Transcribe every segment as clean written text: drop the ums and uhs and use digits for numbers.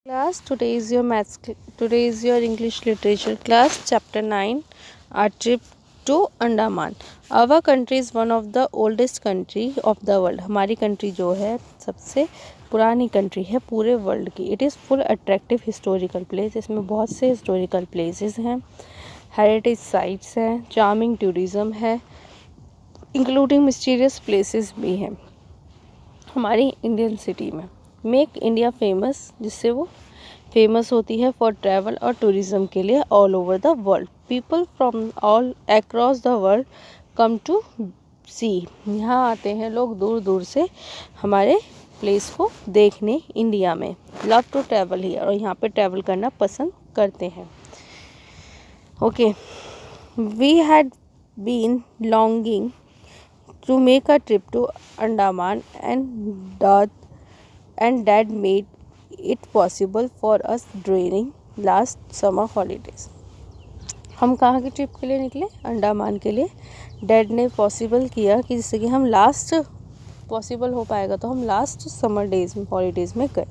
Class, today is your English literature class, chapter 9, our trip to Andaman. Our country is one of the oldest country of the world. हमारी country जो है सबसे पुरानी country है पूरे world की. It is full attractive historical place. इसमें बहुत से हिस्टोरिकल प्लेसेस हैं, हेरिटेज साइट्स हैं, चार्मिंग टूरिज़्म है, इंक्लूडिंग मिस्टीरियस प्लेसेस भी हैं हमारी इंडियन सिटी में. मेक इंडिया फेमस, जिससे वो फेमस होती है फॉर ट्रैवल और टूरिज़्म के लिए all over the world. People from all across the world come to see. यहाँ आते हैं लोग दूर दूर से हमारे प्लेस को देखने इंडिया में. लव टू ट्रैवल हियर, और यहाँ पे ट्रैवल करना पसंद करते हैं. Okay, we had been longing to make a trip to Andaman and Dad made it possible for us during last summer holidays. हम कहाँ की ट्रिप के लिए निकले? अंडमान के लिए. डैड ने पॉसिबल किया कि जिससे कि हम पॉसिबल हो पाएगा तो हम लास्ट समर डेज में हॉलीडेज़ में गए.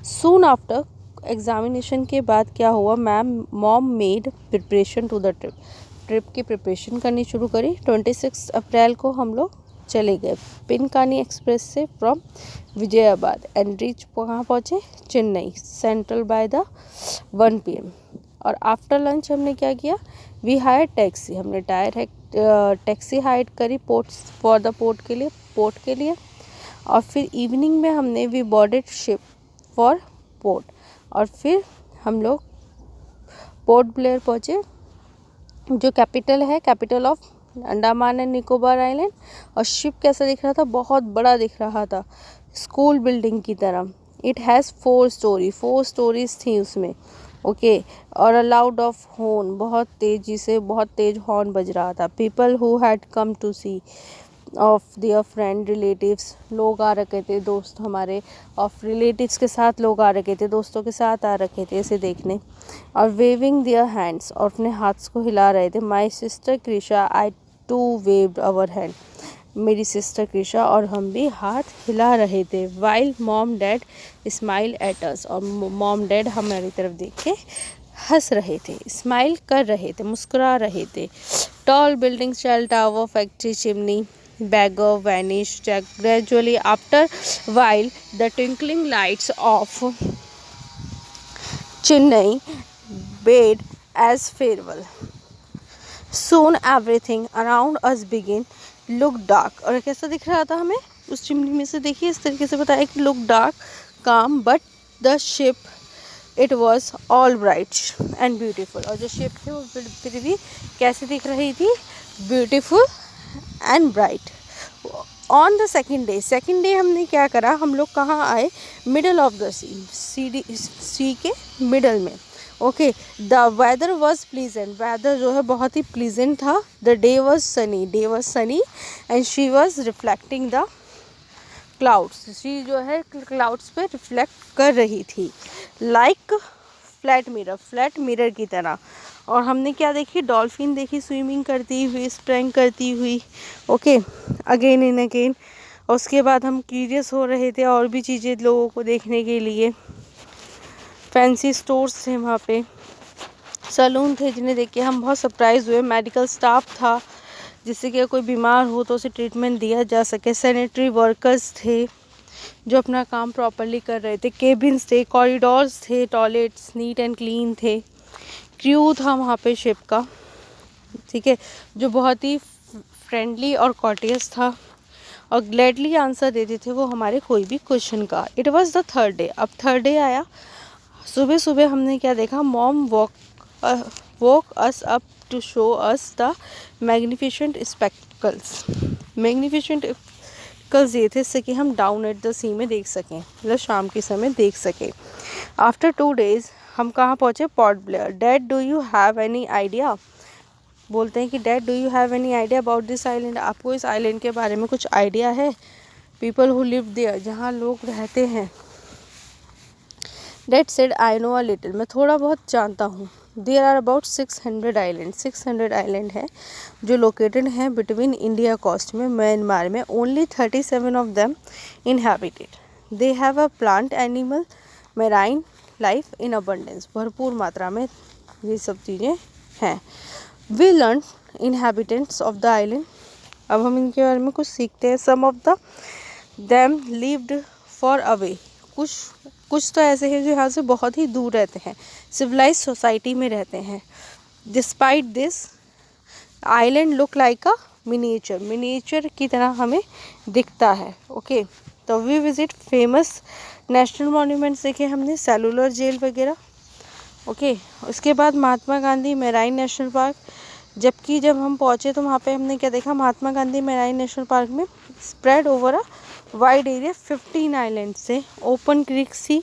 सून आफ्टर एग्जामिनेशन के बाद क्या हुआ? Mom made preparation to the trip की प्रिपरेशन करनी शुरू करी. 26 अप्रैल को हम लोग चले गए पिनकानी एक्सप्रेस से फ्रॉम विजयाबाद एंड रीच कहाँ पहुँचे? Chennai central by the 1 PM. और आफ्टर लंच हमने क्या किया? We hire taxi. हमने टैक्सी हायर करी पोर्ट के लिए. और फिर इवनिंग में हमने we boarded ship for port. और फिर हम लोग पोर्ट ब्लेयर पहुँचे, जो capital of Andaman and Nicobar island. और शिप कैसा दिख रहा था? बहुत बड़ा दिख रहा था, स्कूल बिल्डिंग की तरह. इट हैज़ 4 स्टोरीज थी उसमें. ओके, और अ लाउड ऑफ हॉर्न, बहुत तेज हॉर्न बज रहा था. People who had come to see off their friend relatives, लोग आ रखे थे, दोस्त हमारे ऑफ रिलेटिव्स के साथ लोग आ रखे थे, दोस्तों के साथ आ रखे थे इसे देखने. और वेविंग देयर हैंड्स, और अपने हाथ को हिला रहे थे. My sister Krisha I too waved our hand. मेरी सिस्टर क्रिशा और हम भी हाथ हिला रहे थे. While mom dad smile at us, और मॉम डैड हमारी तरफ देख के हंस रहे थे, स्माइल कर रहे थे, मुस्कुरा रहे थे. Tall building, cell tower, factory chimney, beggar vanished gradually. After while, the twinkling lights of Chennai bade as farewell. Soon everything around us began look dark. और कैसा दिख रहा था हमें उस चिमनी में से? देखिए, इस तरीके से बताया कि look dark, calm, but the ship it was all bright and beautiful. और जो शिप थी वो फिर भी कैसी दिख रही थी? Beautiful and bright. On the second day हमने क्या करा? हम लोग कहाँ आए? मिडल ऑफ द सी के मिडल में. Okay, the weather was pleasant. Weather जो है बहुत ही प्लीजेंट था. The day was sunny and she was reflecting the clouds. She जो है क्लाउड्स पे रिफ्लेक्ट कर रही थी, लाइक फ्लैट मिरर की तरह. और हमने क्या देखी? डॉल्फिन देखी स्विमिंग करती हुई, स्प्रिंग करती हुई. Okay, again and again. और उसके बाद हम क्यूरियस हो रहे थे और भी चीज़ें लोगों को देखने के लिए. फैंसी स्टोर्स थे वहाँ पे, सैलून थे जिन्हें देख के हम बहुत सरप्राइज हुए. मेडिकल स्टाफ था जिससे कि कोई बीमार हो तो उसे ट्रीटमेंट दिया जा सके. सैनिटरी वर्कर्स थे जो अपना काम प्रॉपरली कर रहे थे. केबिन्स थे, कॉरिडोर्स थे, टॉयलेट्स नीट एंड क्लीन थे. क्रू था वहाँ पे शिप का, ठीक है, जो बहुत ही फ्रेंडली और कॉर्टियस था और ग्लैडली आंसर देते थे वो हमारे कोई भी क्वेश्चन का. It was the 3rd day. अब 3rd डे आया. सुबह हमने क्या देखा? Mom woke us up to show us the magnificent spectacles. ये थे इससे कि हम डाउन एट द सी में देख सकें, मतलब शाम के समय देख सकें. आफ्टर 2 days हम कहाँ पहुँचे? Port Blair. Dad do you have any idea? बोलते हैं कि dad do you have any idea about this island? आपको इस आइलैंड के बारे में कुछ आइडिया है? पीपल हु लिव देयर, जहाँ लोग रहते हैं. Dad said I know a little, मैं थोड़ा बहुत जानता हूँ. देयर आर अबाउट 600 आइलैंड है जो लोकेटेड हैं बिटवीन इंडिया कोस्ट में, म्यांमार में. Only 37 of them inhabited. They have a plant animal, marine life in abundance, भरपूर मात्रा में ये सब चीज़ें हैं। We learn inhabitants of the island, अब हम इनके बारे में कुछ सीखते हैं। Some of the them lived far away, कुछ तो ऐसे हैं जो यहाँ से बहुत ही दूर रहते हैं, सिविलाइज सोसाइटी में रहते हैं। Despite this island look like a miniature की तरह हमें दिखता है। ओके, तो we visit famous national monuments देखे हमने, सेलुलर जेल वगैरह। ओके, उसके बाद Mahatma Gandhi marine national park, जबकि जब हम पहुँचे तो वहाँ पे हमने क्या देखा, महात्मा गांधी मेराइन नेशनल पार्क में spread over a wide area 15 island से ओपन क्रीक सी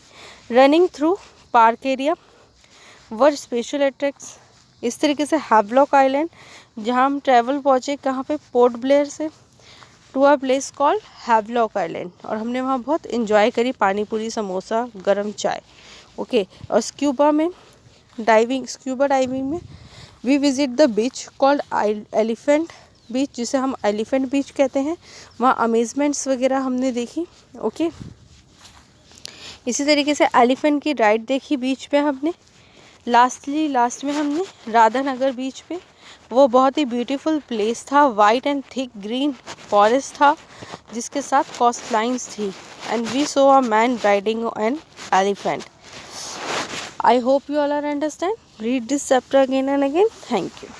रनिंग थ्रू पार्क एरिया वर स्पेशल अट्रैक्ट्स। इस तरीके से हैवलॉक आइलैंड, जहाँ हम ट्रैवल पहुँचे कहाँ पे, पोर्ट ब्लेयर से to a place called Havelock island, और हमने वहाँ बहुत इन्जॉय करी, पानी पूरी, समोसा, गरम चाय। ओके, और स्क्यूबा डाइविंग में we visit the beach called elephant beach, जिसे हम एलिफेंट बीच कहते हैं। वहाँ अमेजमेंट्स वगैरह हमने देखी। ओके, इसी तरीके से एलिफेंट की राइड देखी बीच पे हमने। लास्ट में हमने राधानगर बीच पे, वो बहुत ही ब्यूटीफुल प्लेस था, white and thick green forest था जिसके साथ कोस्ट लाइन्स थी, and we saw a man riding an elephant. I hope you all are understand. Read this chapter again and again. Thank you.